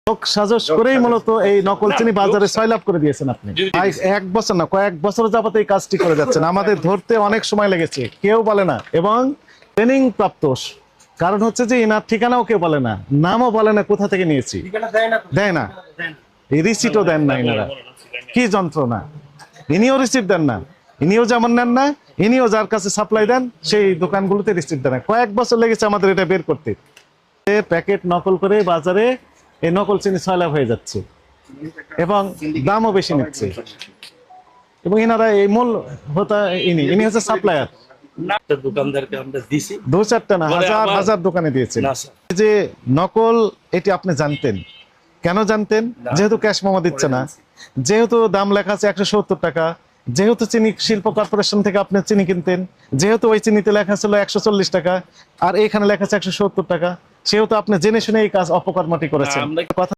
লোক সাজস করেই মূলত এই নকল চিনি বাজারে সয়লাভ করে দিয়েছেন আপনি। এক বছর না, কয়েক বছর যাবত এই কাজটি করে যাচ্ছেন। আমাদের ধরতে অনেক সময় লেগেছে, কেউ বলে না, এবং ট্রেনিং প্রাপ্ত। কারণ হচ্ছে যে এনার ঠিকানাও কেউ বলে না, নামও বলে না কোথা থেকে নিয়েছি, দেয় না, এই রিসিটও দেন না এনারা। কি যন্ত্রণা! ইনিও রিসিট দেন না, ইনিও যেমন নেন না, ইনিও যার কাছে সাপ্লাই দেন সেই দোকানগুলোতে রিসিট দেন না। কয়েক বছর লেগেছে আমাদের এটা বের করতে। প্যাকেট নকল করে বাজারে এই নকল চিনি সয়লাভ হয়ে যাচ্ছে এবং দামও বেশি নিচ্ছে। এবং এনারা এই মূল হতা ইনি হচ্ছে সাপ্লায়ার। দোকানদারকে আমরা দিছি, দু চারটা না, হাজার হাজার দোকানে দিয়েছেন। যে নকল এটি আপনি জানতেন, কেন জানতেন? যেহেতু ক্যাশ মেমো দিচ্ছে না, যেহেতু দাম লেখা আছে 170 টাকা, যেহেতু চিনি শিল্প কর্পোরেশন থেকে আপনি চিনি কিনতেন, যেহেতু ওই চিনিতে লেখা ছিল 140 টাকা আর এখানে লেখা আছে 170 টাকা, সেহেতু আপনি জেনে শুনে এই কাজ অপকর্মটি করেছেন। কথা